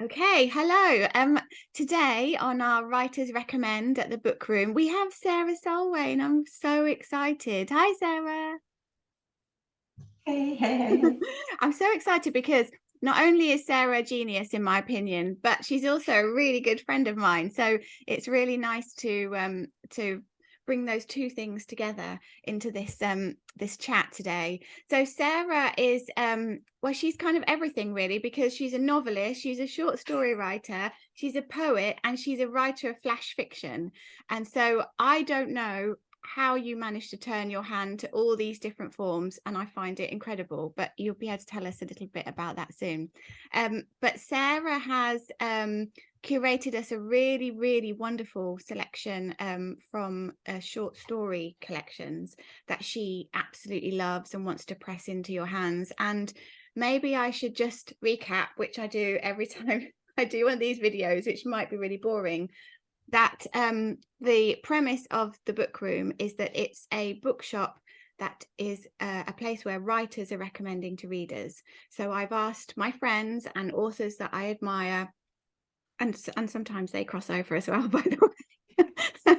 Okay, hello. Today on our Writers Recommend at the Book Room, we have Sarah Salway, and I'm so excited. Hi, Sarah. Hey, hey, hey, hey. I'm so excited because not only is Sarah a genius, in my opinion, but she's also a really good friend of mine. So it's really nice to bring those two things together into this chat today. So Sarah is well, she's kind of everything really, because she's a novelist, she's a short story writer, she's a poet, and she's a writer of flash fiction. And so I don't know how you manage to turn your hand to all these different forms, and I find it incredible, but you'll be able to tell us a little bit about that soon. But Sarah has curated us a really wonderful selection from short story collections that she absolutely loves and wants to press into your hands. And maybe I should just recap, which I do every time I do one of these videos, which might be really boring, that the premise of the Book Room is that it's a bookshop that is a place where writers are recommending to readers. So I've asked my friends and authors that I admire, and sometimes they cross over as well, by the way.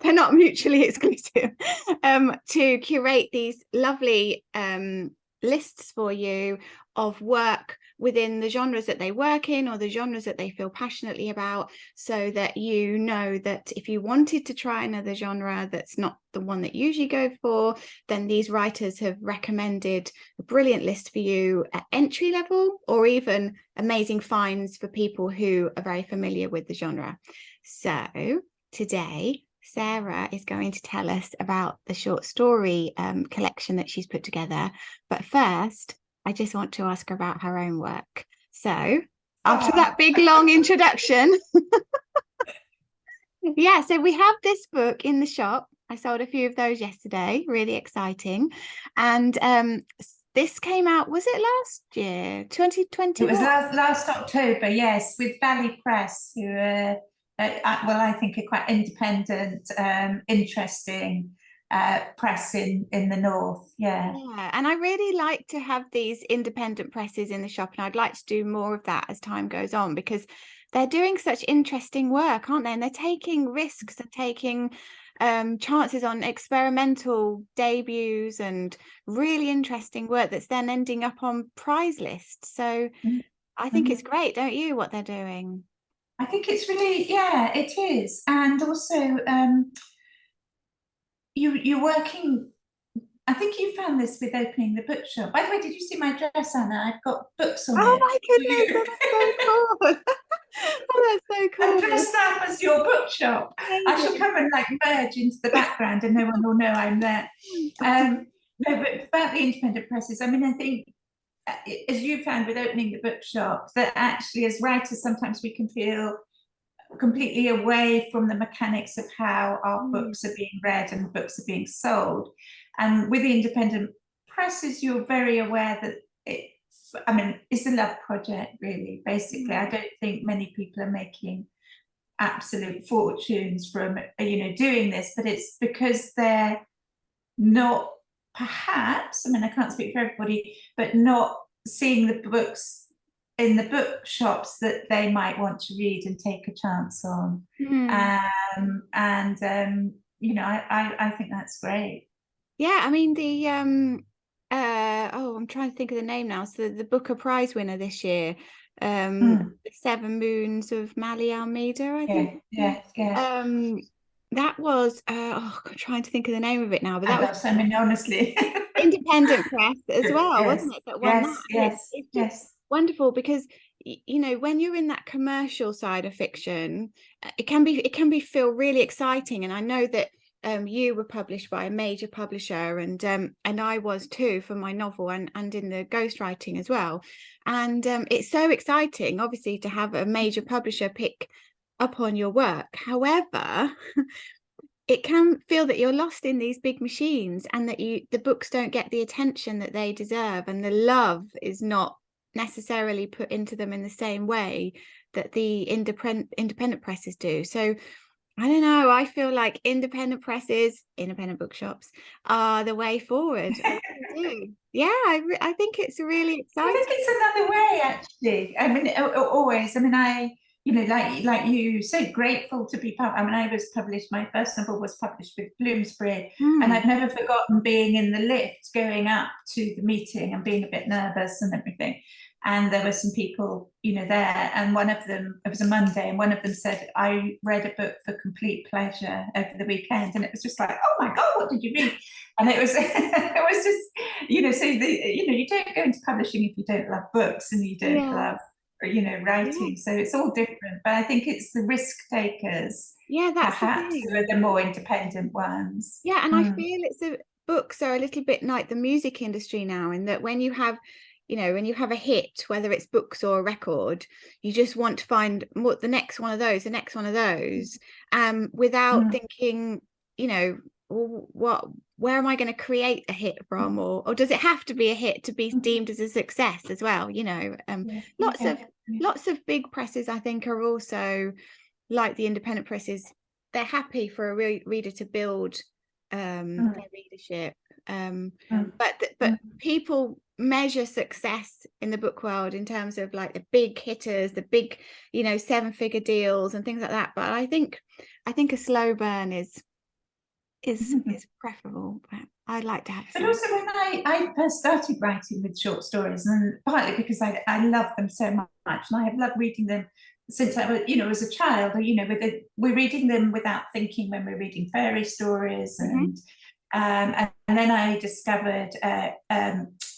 They're not mutually exclusive, to curate these lovely lists for you of work within the genres that they work in, or the genres that they feel passionately about, so that you know that if you wanted to try another genre that's not the one that you usually go for, then these writers have recommended a brilliant list for you at entry level, or even amazing finds for people who are very familiar with the genre. So today Sarah is going to tell us about the short story collection that she's put together. But first, I just want to ask her about her own work. So after that big long introduction, yeah, so we have this book in the shop. I sold a few of those yesterday, really exciting. And this came out, was it last year, 2021? It was last October, yes, with Valley Press, who are, well, I think are quite independent, interesting press in the north. Yeah. Yeah, and I really like to have these independent presses in the shop, and I'd like to do more of that as time goes on, because they're doing such interesting work, aren't they? And they're taking risks and taking chances on experimental debuts and really interesting work that's then ending up on prize lists. So I think it's great, don't you, what they're doing? I think it's really, yeah, it is. And also, you're working. I think you found this with opening the bookshop. By the way, did you see my dress, Anna? I've got books on Oh it. my goodness, that's so cool. Oh, that's so I'm cool. dressed up as your bookshop. I shall come and like merge into the background and no one will know I'm there. No, but about the independent presses, I mean, I think as you found with opening the bookshop, that actually as writers, sometimes we can feel completely away from the mechanics of how our books are being read and books are being sold. And with the independent presses, you're very aware that I mean, it's a love project, really, basically. I don't think many people are making absolute fortunes from, doing this, but it's because they're not, perhaps, I mean, I can't speak for everybody, but not seeing the books in the bookshops that they might want to read and take a chance on. I think that's great. Yeah, I mean I'm trying to think of the name now. So the Booker Prize winner this year, The Seven Moons of Mali Almeida, I think. Yeah. That was I'm trying to think of the name of it now, but that was I mean, honestly. independent press as well, Yes, wasn't it? That won that. And it's just wonderful, because when you're in that commercial side of fiction, it can be feel really exciting. And I know that you were published by a major publisher, and I was too, for my novel and in the ghostwriting as well. And it's so exciting, obviously, to have a major publisher pick up on your work. However, it can feel that you're lost in these big machines, and that the books don't get the attention that they deserve, and the love is not necessarily put into them in the same way that the independent presses do. So I don't know, I feel like independent presses, independent bookshops are the way forward. I really do. Yeah, I think it's really I exciting. think it's another way, Absolutely. I mean, always. I mean, you know, like you, so grateful to be part. I mean, I was published. My first novel was published with Bloomsbury, and I've never forgotten being in the lift going up to the meeting and being a bit nervous and everything. And there were some people, you know, there, and one of them, it was a Monday, and one of them said, I read a book for complete pleasure over the weekend. And it was just like, oh my God, what did you read? And it was, it was just, you know, so you know, you don't go into publishing if you don't love books and you don't love, you know, writing. So it's all different. But I think it's the risk takers, that's perhaps, who are the more independent ones. And I feel books are a little bit like the music industry now, in that when you have, you know, when you have a hit, whether it's books or a record, you just want to find what the next one of those, without thinking, you know, where am I going to create a hit from, or does it have to be a hit to be deemed as a success as well? You know, lots of big presses, I think, are also like the independent presses. They're happy for a reader to build their readership, but people measure success in the book world in terms of like the big hitters, the big, you know, 7-figure deals and things like that. But I think a slow burn is preferable. But I'd like to have but also when I first started writing with short stories, and partly because I love them so much, and I have loved reading them since I was, you know, as a child, or, you know, we're reading them without thinking when we're reading fairy stories, and then I discovered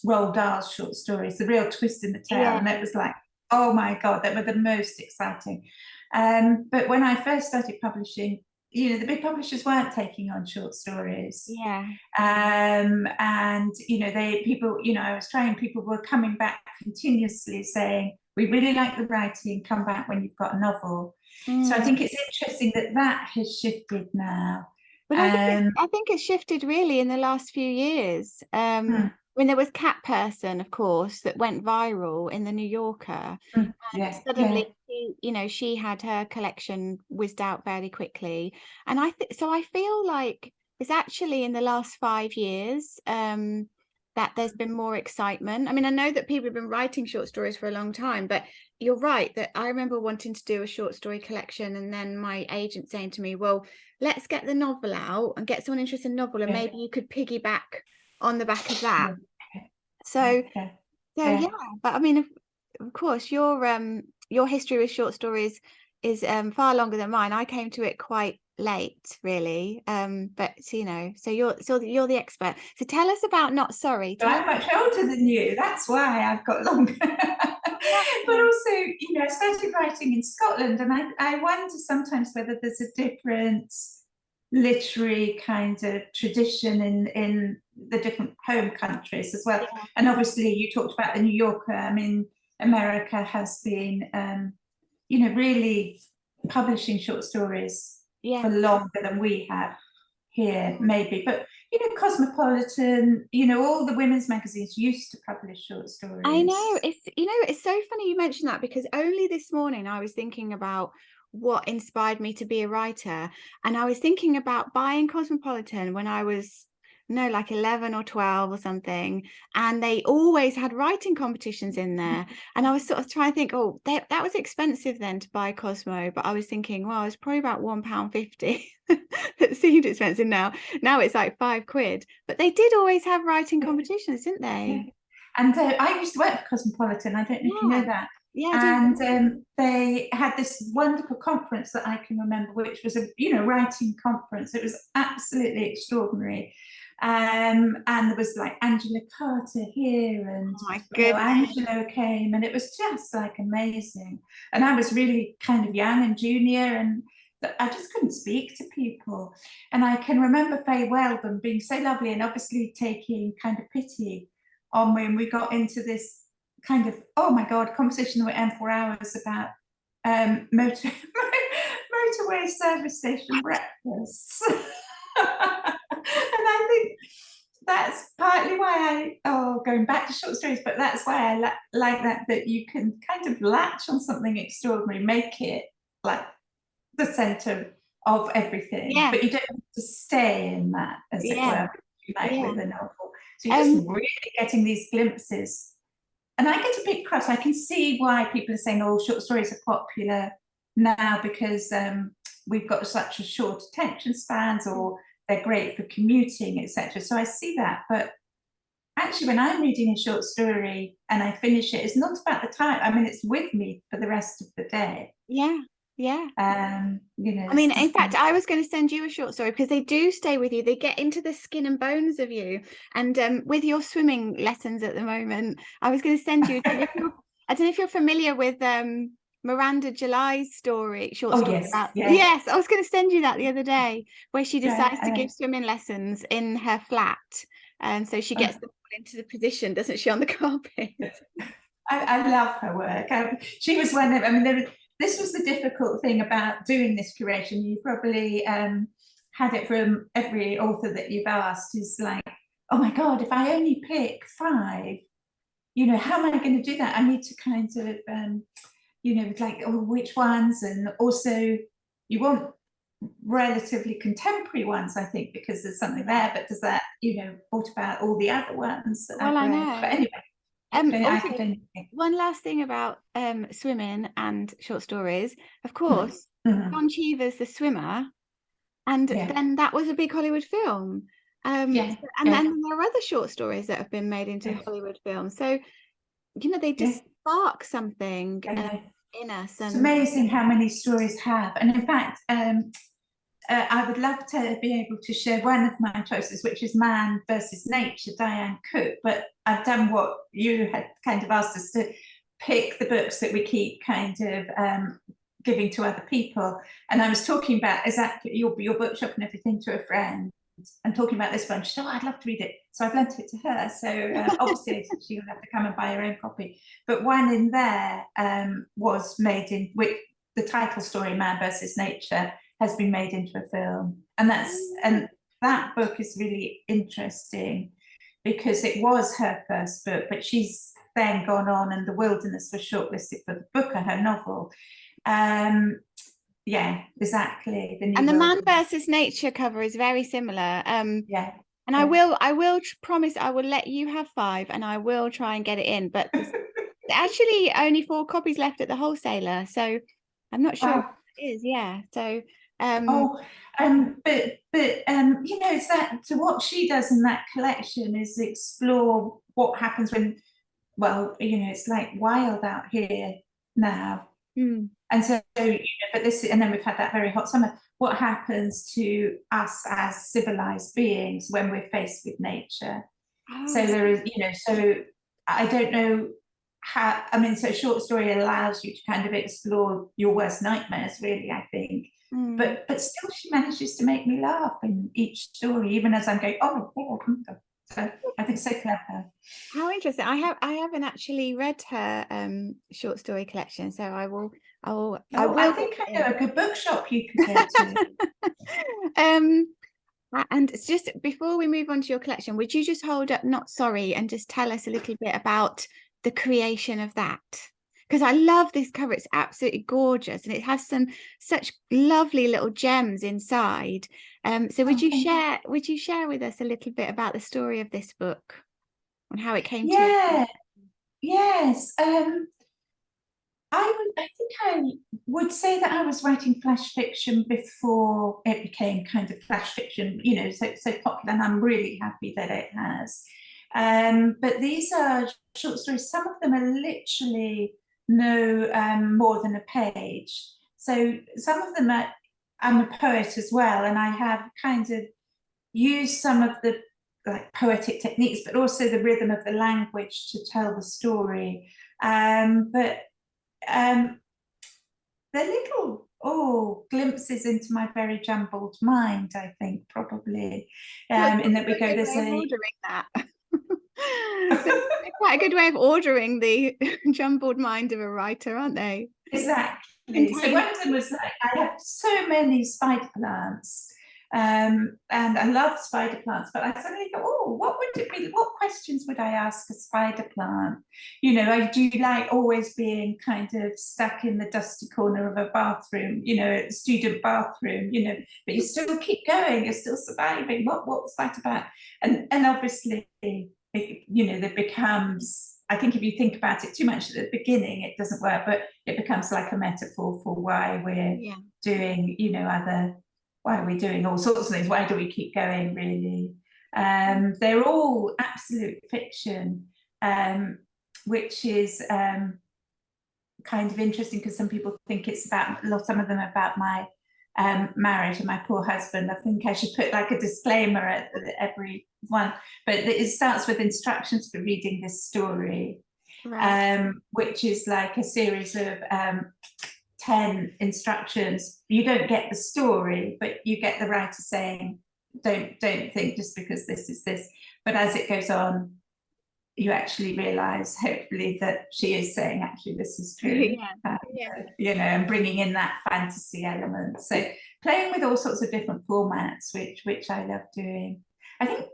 Roald Dahl's short stories, The Real Twist in the Tale, and it was like, oh my God, that were the most exciting. But when I first started publishing, you know, the big publishers weren't taking on short stories. And, you know, people were coming back continuously saying, we really like the writing, come back when you've got a novel. So I think it's interesting that has shifted now. But I think it's shifted really in the last few years. When there was Cat Person, of course, that went viral in the New Yorker. Suddenly, you know, she had her collection whizzed out fairly quickly. And so I feel like it's actually in the last 5 years that there's been more excitement. I mean, I know that people have been writing short stories for a long time, but you're right that I remember wanting to do a short story collection, and then my agent saying to me, well, let's get the novel out and get someone interested in novel, and maybe you could piggyback on the back of that. So but I mean, of course, your history with short stories is far longer than mine. I came to it quite late, really, but you know, so you're the expert. So tell us about Not Sorry. I'm much older than you, that's why I've got longer. But also, you know, I started writing in Scotland, and I wonder sometimes whether there's a different literary kind of tradition in the different home countries as well. And obviously you talked about the New Yorker. I mean, America has been you know, really publishing short stories for longer than we have here, maybe. But you know, Cosmopolitan, you know, all the women's magazines used to publish short stories. I know, it's so funny you mentioned that, because only this morning I was thinking about what inspired me to be a writer, and I was thinking about buying Cosmopolitan when I was like 11 or 12 or something, and they always had writing competitions in there, and I was sort of trying to think, oh, that was expensive then to buy Cosmo, but I was thinking, well, it's probably about £1.50. That seemed expensive now it's like £5, but they did always have writing competitions, didn't they? And I used to work for Cosmopolitan, I don't know if you know that. And they had this wonderful conference that I can remember, which was a, you know, writing conference. It was absolutely extraordinary. And there was like Angela Carter here, and Angelo came, and it was just like amazing. And I was really kind of young and junior, and I just couldn't speak to people. And I can remember Faye Weldon being so lovely, and obviously taking kind of pity on when we got into this kind of, oh my God, conversation that went on for hours about motorway service station breakfasts. And I think that's partly why going back to short stories, but that's why I like that you can kind of latch on something extraordinary, make it like the center of everything, but you don't have to stay in that, as it were, like with a novel. So you're just really getting these glimpses and I get a bit cross. I can see why people are saying, oh, short stories are popular now because we've got such a short attention spans, or they're great for commuting, etc. So I see that, but actually when I'm reading a short story and I finish it, it's not about the time. I mean, it's with me for the rest of the day. Yeah, yeah. You know, I mean, in fact, I was going to send you a short story because they do stay with you. They get into the skin and bones of you. And with your swimming lessons at the moment, I was going to send you. I don't know if you're familiar with Miranda July's short story yes, about. yeah. Yes, I was going to send you that the other day, where she decides to Yeah, give swimming lessons in her flat, and so she gets them all into the position, doesn't she, on the carpet? I love her work. She was one of. I mean, this was the difficult thing about doing this curation. You probably had it from every author that you've asked. Is like, oh my God, if I only pick 5, you know, how am I going to do that? I need to kind of, you know, like, oh, which ones? And also, you want relatively contemporary ones, I think, because there's something there. But does that, you know, what about all the other ones that Well, I've I read? know. But anyway, Also, one last thing about swimming and short stories. Of course, John Cheever's The Swimmer, and then that was a big Hollywood film. And then there are other short stories that have been made into Hollywood films. So, you know, they just spark something in us. It's And amazing how many stories have. And in fact, I would love to be able to share one of my choices, which is Man versus Nature, Diane Cook. But I've done what you had kind of asked us to pick, the books that we keep kind of giving to other people. And I was talking about exactly your bookshop and everything to a friend, and talking about this one. She said, oh, I'd love to read it. So I've lent it to her. So obviously she'll have to come and buy her own copy. But one in there was made in, which the title story, Man versus Nature, has been made into a film. And that book is really interesting because it was her first book, but she's then gone on, and The Wilderness was shortlisted for the Booker, her novel. Yeah, exactly. And the Man versus Nature cover is very similar. And I will promise I will let you have 5, and I will try and get it in. But there's actually only 4 copies left at the wholesaler, so I'm not sure what it is. Yeah, so. But you know, it's that, to what she does in that collection is explore what happens when, well, you know, it's like wild out here now. And so, you know, but this, and then we've had that very hot summer. What happens to us as civilized beings when we're faced with nature? So there is, you know, so I don't know how, I mean, so short story allows you to kind of explore your worst nightmares, really, I think. But still she manages to make me laugh in each story, even as I'm going, oh my God. So I think so clever. How interesting. I haven't actually read her short story collection, so I will. I think I know a good bookshop you could go to. And it's just before we move on to your collection, would you just hold up Not Sorry and just tell us a little bit about the creation of that? Because I love this cover. It's absolutely gorgeous, and it has such lovely little gems inside. So would you share with us a little bit about the story of this book and how it came to you? Yes. I think I would say that I was writing flash fiction before it became kind of flash fiction, you know, so popular, and I'm really happy that it has. But these are short stories. Some of them are literally no more than a page. So some of them I'm a poet as well, and I have kind of used some of the like poetic techniques, but also the rhythm of the language to tell the story. They're little glimpses into my very jumbled mind, I think, probably. In that we go, there's ordering that. Quite a good way of ordering the jumbled mind of a writer, aren't they? Exactly. So one of them was like, I have so many spider plants. And I love spider plants, but I suddenly go, oh, what would it be? What questions would I ask a spider plant? You know, I do like always being kind of stuck in the dusty corner of a bathroom, you know, a student bathroom, you know, but you still keep going, you're still surviving. What was that about? And obviously, you know, there becomes I think if you think about it too much at the beginning, it doesn't work, but it becomes like a metaphor for why we're doing, you know, why are we doing all sorts of things? Why do we keep going, really? They're all absolute fiction, which is kind of interesting because some people think it's about, some of them are about my marriage and my poor husband. I think I should put like a disclaimer at every one, but it starts with instructions for reading this story, which is like a series of 10 instructions. You don't get the story, but you get the writer saying, don't think just because this is this. But as it goes on, you actually realize, hopefully, that she is saying, actually, this is true. You know, and bringing in that fantasy element. So playing with all sorts of different formats, which I love doing. I think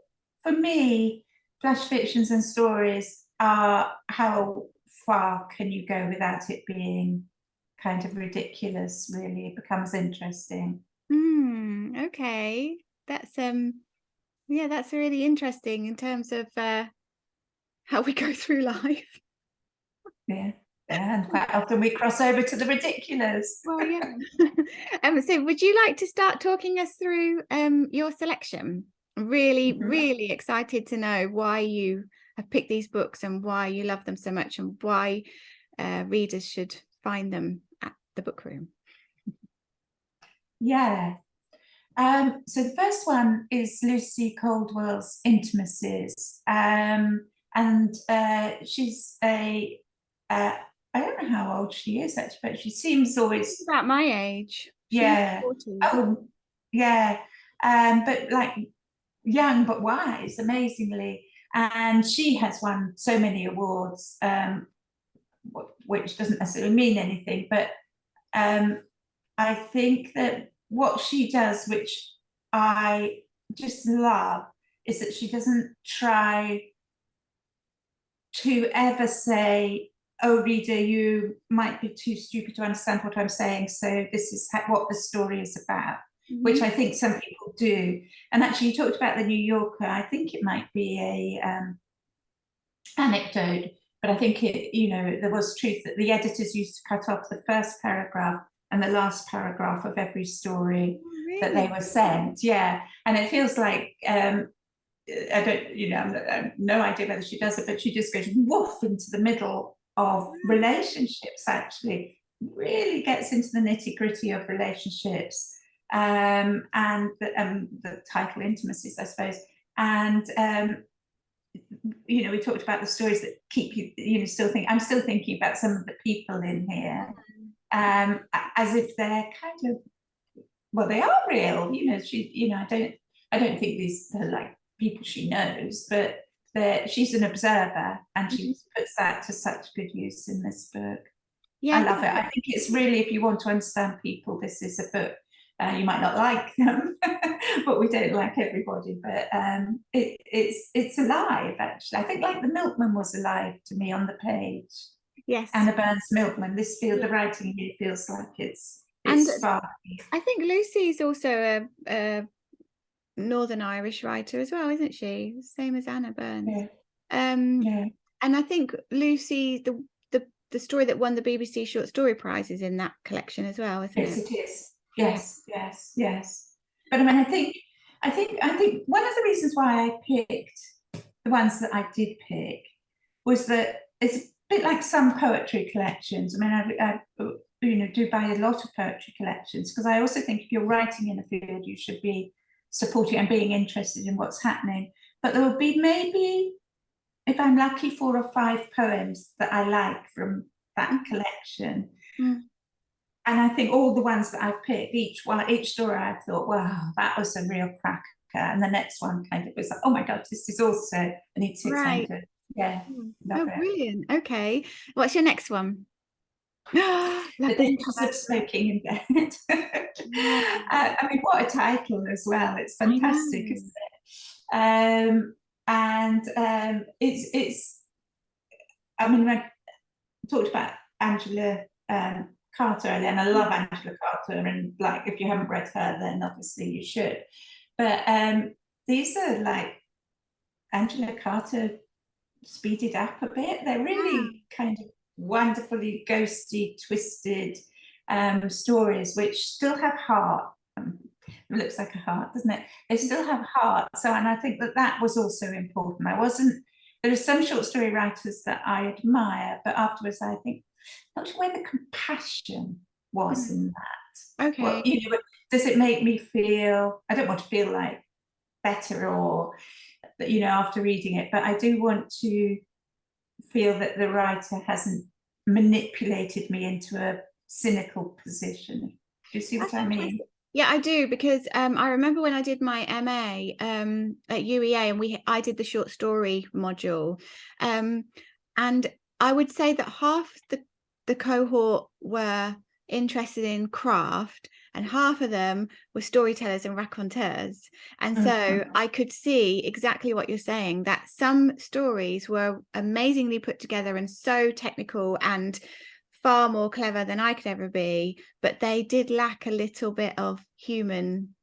for me, flash fictions and stories are how far can you go without it being kind of ridiculous, really. It becomes interesting. Okay. That's that's really interesting in terms of how we go through life. Yeah, and quite often we cross over to the ridiculous. Well, yeah. So would you like to start talking us through your selection? I'm really excited to know why you have picked these books and why you love them so much, and why readers should find them at the book room. Yeah. So the first one is Lucy Caldwell's Intimacies, and she's a I don't know how old she is actually, but she seems always about my age. Yeah. Oh, yeah. But like young but wise, amazingly. And she has won so many awards, which doesn't necessarily mean anything, but I think that what she does, which I just love, is that she doesn't try to ever say, oh, reader, you might be too stupid to understand what I'm saying, so this is what the story is about, which I think some people do. And actually, you talked about the New Yorker. I think it might be a anecdote, but I think it, you know, there was truth that the editors used to cut off the first paragraph and the last paragraph of every story that they were sent. Yeah, and it feels like I don't, you know, I have no idea whether she does it, but she just goes woof into the middle of relationships. Actually, really gets into the nitty gritty of relationships, and the title Intimacies, I suppose, and you know, we talked about the stories that keep you, you know, I'm still thinking about some of the people in here, as if they're kind of, well, they are real, you know. She, you know, I don't think these are like people she knows, but she's an observer, and she puts that to such good use in this book. I love it. I think it's really, if you want to understand people, this is a book. You might not like them, but we don't like everybody. But it's alive, actually. I think like The Milkman was alive to me on the page. Yes. Anna Burns' Milkman. The writing here feels like it's sparky. I think Lucy's also a Northern Irish writer as well, isn't she? Same as Anna Burns. And I think Lucy, the story that won the BBC Short Story Prize, is in that collection as well, isn't it? Yes, it is. Yes. But I mean, I think one of the reasons why I picked the ones that I did pick was that it's a bit like some poetry collections. I mean, I you know, do buy a lot of poetry collections, because I also think if you're writing in a field, you should be supporting and being interested in what's happening. But there will be maybe, if I'm lucky, 4 or 5 poems that I like from that collection. And I think all the ones that I've picked, each story I've thought, wow, that was a real cracker. And the next one kind of was like, oh my God, this is also, I need 600. Yeah. Oh, brilliant. Okay. What's your next one? The Dangers of Smoking in Bed. I mean, what a title as well. It's fantastic, isn't it? And it's I mean, I talked about Angela Carter earlier, and I love Angela Carter, and like, if you haven't read her, then obviously you should. But these are like Angela Carter speeded up a bit. They're really kind of wonderfully ghosty, twisted stories, which still have heart. It looks like a heart, doesn't it? They still have heart. So, and I think that that was also important. There are some short story writers that I admire, but afterwards I think, not sure where the compassion was in that. Okay. Well, you know, does it make me feel, I don't want to feel like better or, you know, after reading it, but I do want to feel that the writer hasn't manipulated me into a cynical position. Do you see what I mean? Yeah, I do, because I remember when I did my MA at UEA, and I did the short story module, and I would say that half the cohort were interested in craft, and half of them were storytellers and raconteurs. And so I could see exactly what you're saying, that some stories were amazingly put together and so technical and far more clever than I could ever be, but they did lack a little bit of human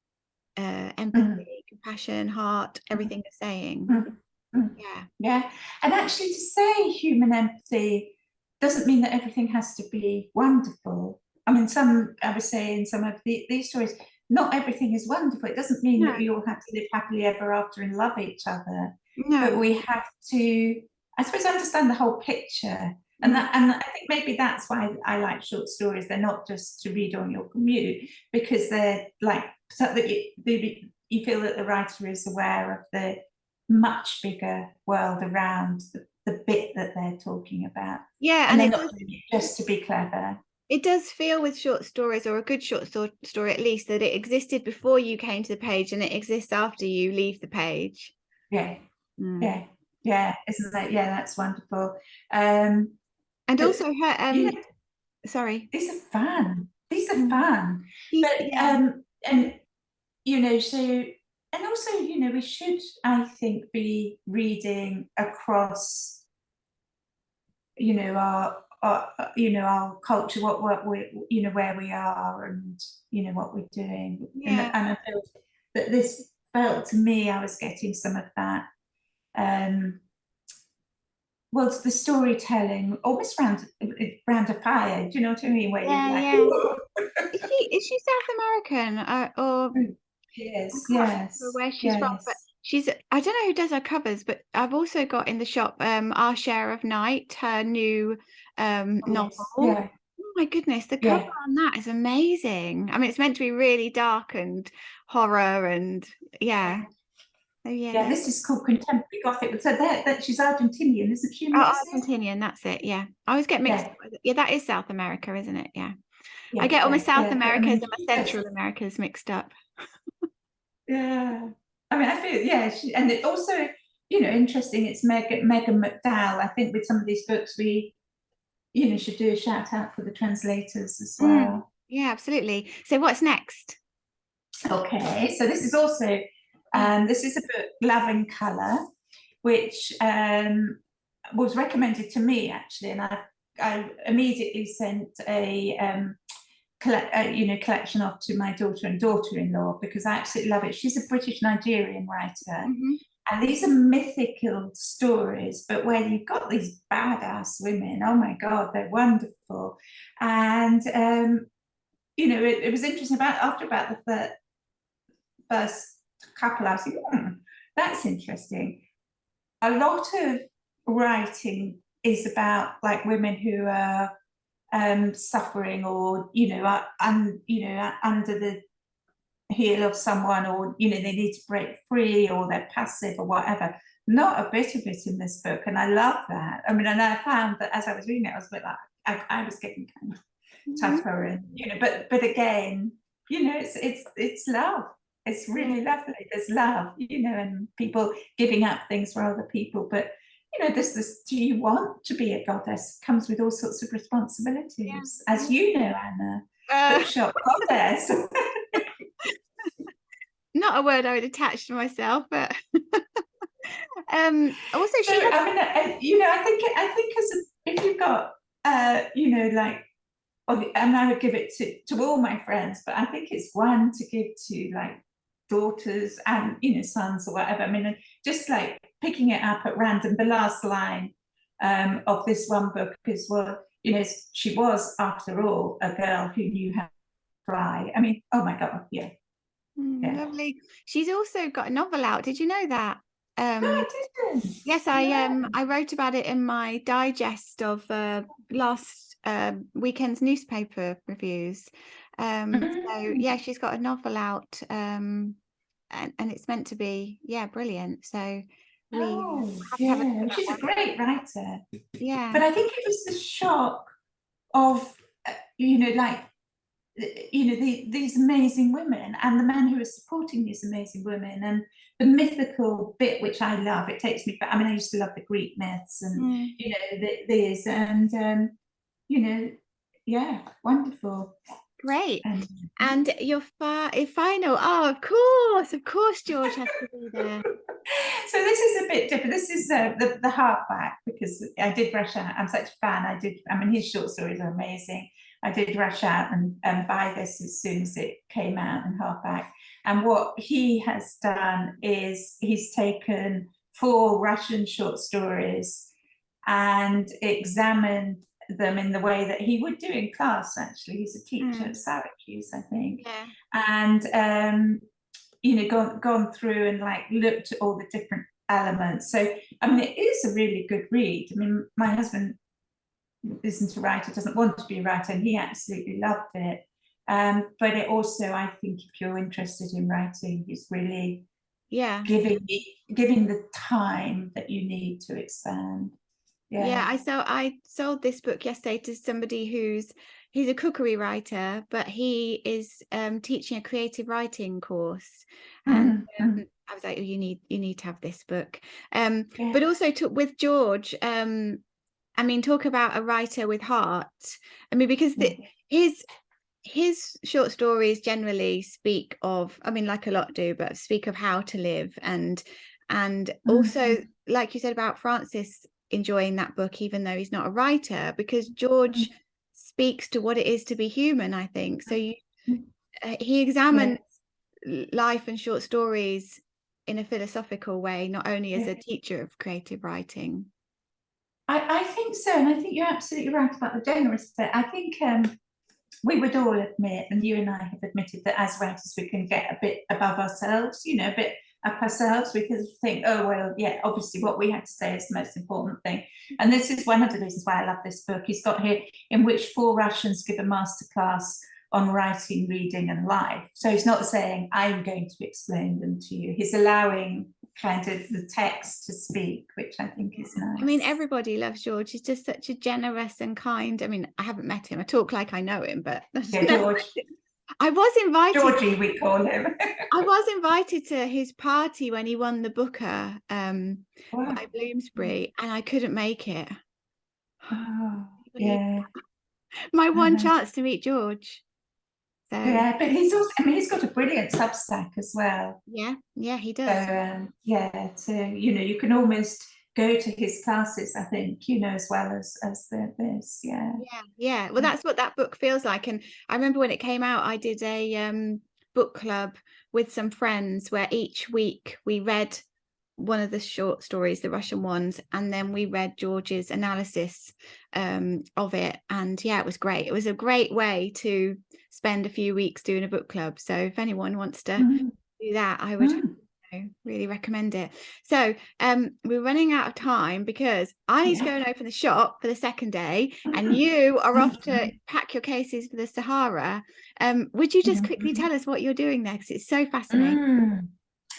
empathy, compassion, heart, everything they're saying. Yeah. And actually, to say human empathy doesn't mean that everything has to be wonderful. I mean, I would say in some of these stories, not everything is wonderful. It doesn't mean that we all have to live happily ever after and love each other. But we have to, I suppose, understand the whole picture. And I think maybe that's why I like short stories. They're not just to read on your commute, because they're like, so that you feel that the writer is aware of the much bigger world around the bit that they're talking about. Yeah, and they're not doing it just to be clever. It does feel with short stories, or a good short story at least, that it existed before you came to the page and it exists after you leave the page. Yeah. Isn't that, that's wonderful. And also her sorry, these are fun. But and you know, so, and also, you know, we should, I think, be reading across, you know, our culture, what we, you know, where we are, and you know what we're doing. And I feel that this felt to me, I was getting some of that. Well, it's the storytelling almost round a fire. Do you know what I mean? Where you're like, is she South American or? Yes. Where she's from, but I don't know who does her covers, but I've also got in the shop Our Share of Night, her new novel. Oh my goodness, the cover on that is amazing. I mean, it's meant to be really dark and horror, and this is called Contemporary Gothic. So that she's Argentinian, isn't she? Argentinian, that's it. Yeah, I always get mixed up with it. Yeah, that is South America, isn't it? I get all my South Americas and my Central Americas mixed up. I mean, I feel, and it also, you know, interesting, it's Megan McDowell. I think with some of these books, we, you know, should do a shout out for the translators as well. Yeah, absolutely. So what's next? Okay, so this is also, this is a book, Love in Colour, which was recommended to me, actually, and I immediately sent a collection off to my daughter and daughter-in-law, because I absolutely love it. She's a British Nigerian writer, and these are mythical stories, but where you've got these badass women, oh my God, they're wonderful. And you know, it was interesting after the first couple, I was like, that's interesting. A lot of writing is about like women who are suffering, or you know, under the heel of someone, or you know, they need to break free, or they're passive or whatever. Not a bit of it in this book, and I love that. I mean, and I found that as I was reading it, I was a bit like, I was getting kind of tougher, and you know, but again, you know, it's love. It's really lovely. There's love, you know, and people giving up things for other people, but you know, this do you want to be a goddess comes with all sorts of responsibilities, as you know, Anna, bookshop goddess. Not a word I would attach to myself, but also so, I mean, you know, I think if you've got you know, like, and I would give it to all my friends, but I think it's one to give to like daughters and, you know, sons or whatever. I mean, just like picking it up at random. The last line of this one book is, well, you know, she was, after all, a girl who knew how to fly. I mean, oh my God, yeah. Lovely. She's also got a novel out. Did you know that? No, I didn't. Yes, I wrote about it in my digest of last weekend's newspaper reviews. So yeah, she's got a novel out, and it's meant to be, yeah, brilliant. So we have to have a she's a great writer. Yeah. But I think it was the shock of, you know, like, you know, these amazing women and the men who are supporting these amazing women, and the mythical bit, which I love. It takes me back. I mean, I used to love the Greek myths and, you know, these, and, you know, yeah, wonderful. Great. And your final, oh, of course, George has to be there. So this is a bit different. This is the hardback, because I did rush out. I'm such a fan. I mean, his short stories are amazing. I did rush out and buy this as soon as it came out in hardback. And what he has done is he's taken 4 Russian short stories and examined them in the way that he would do in class. Actually, he's a teacher at Syracuse, I think. Yeah. And you know, gone through and like looked at all the different elements. So I mean, it is a really good read. I mean, my husband isn't a writer, doesn't want to be a writer, and he absolutely loved it. But it also, I think, if you're interested in writing, is really giving the time that you need to expand. Yeah, I sold this book yesterday to somebody he's a cookery writer, but he is teaching a creative writing course, and I was like, oh, you need to have this book. But also with George, I mean, talk about a writer with heart. I mean, because his short stories generally speak of, I mean, like a lot do, but speak of how to live, and also, like you said about Francis enjoying that book, even though he's not a writer, because George speaks to what it is to be human, I think. So he examines life and short stories in a philosophical way, not only as a teacher of creative writing. I think so, and I think you're absolutely right about the generous bit. I think we would all admit, and you and I have admitted, that as writers we can get a bit above ourselves, you know, a bit up ourselves, because we think, oh, well, yeah, obviously what we have to say is the most important thing. And this is one of the reasons why I love this book. He's got here, in which 4 Russians give a masterclass on writing, reading and life. So he's not saying, I'm going to explain them to you. He's allowing kind of the text to speak, which I think is nice. I mean, everybody loves George. He's just such a generous and kind. I mean, I haven't met him. I talk like I know him, but George. I was invited. Georgie, we call him. I was invited to his party when he won the Booker by Bloomsbury, and I couldn't make it. Oh, yeah. My one chance to meet George. So yeah, but he's also, I mean, he's got a brilliant Substack as well. Yeah, he does. So so you know, you can almost go to his classes, I think, you know, as well as this. Yeah. Well, that's what that book feels like. And I remember when it came out, I did a book club with some friends where each week we read one of the short stories, the Russian ones, and then we read George's analysis of it. And yeah, it was great. It was a great way to spend a few weeks doing a book club. So if anyone wants to do that, I would really recommend it. So we're running out of time, because I need to go and open the shop for the second day, and you are off to pack your cases for the Sahara. Would you just quickly tell us what you're doing there, because it's so fascinating?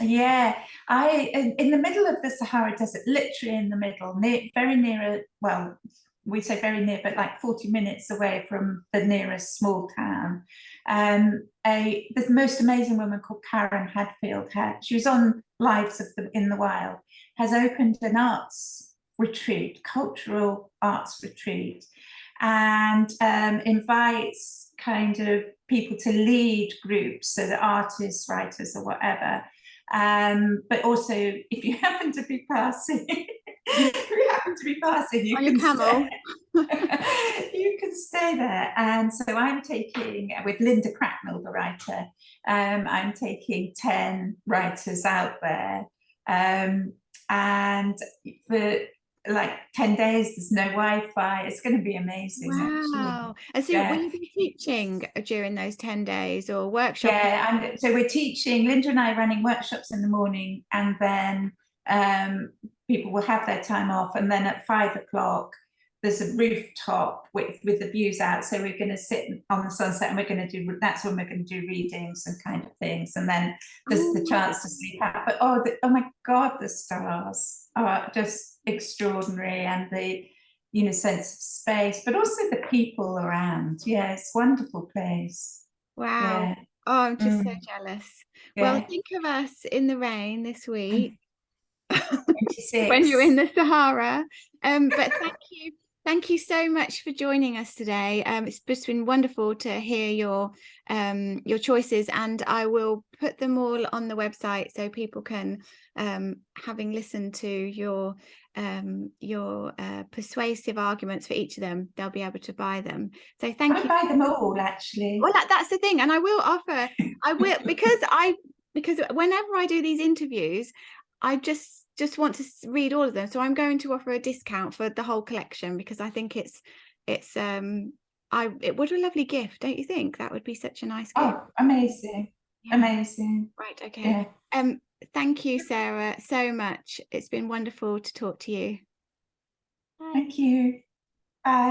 Yeah, in the middle of the Sahara Desert, literally in the middle, very near well, we say very near, but like 40 minutes away from the nearest small town. The most amazing woman called Karen Hadfield, she was on Lives in the Wild, has opened an arts retreat, cultural arts retreat, and invites kind of people to lead groups, so the artists, writers or whatever. But also, if you happen to be passing, happen to be passing, you on your can camel. stay. You can stay there. And so I'm taking, with Linda Cracknell, the writer, I'm taking 10 writers out there. And for like 10 days, there's no Wi-Fi. It's going to be amazing, actually. Wow. And so will you be teaching during those 10 days or workshopping? Yeah, and so we're teaching, Linda and I are running workshops in the morning, and then people will have their time off, and then at 5 o'clock there's a rooftop with the views out, so we're going to sit on the sunset, and we're going to do, that's when we're going to do readings and kind of things, and then there's the chance to sleep out. But oh my God, the stars are just extraordinary, and the sense of space, but also the people around. Yeah, it's a wonderful place. Wow. Yeah. Oh, I'm just so jealous. Yeah. Well, think of us in the rain this week. 26. When you're in the Sahara. But thank you so much for joining us today. It's just been wonderful to hear your choices, and I will put them all on the website so people can, having listened to your persuasive arguments for each of them, they'll be able to buy them. So thank you. I buy them all, actually. Well, that's the thing, and I will because whenever I do these interviews, I just want to read all of them. So I'm going to offer a discount for the whole collection, because I think it would be a lovely gift, don't you think? That would be such a nice gift. Oh, amazing. Yeah. Amazing. Right, okay. Yeah. Thank you, Sarah, so much. It's been wonderful to talk to you. Thank you. Bye.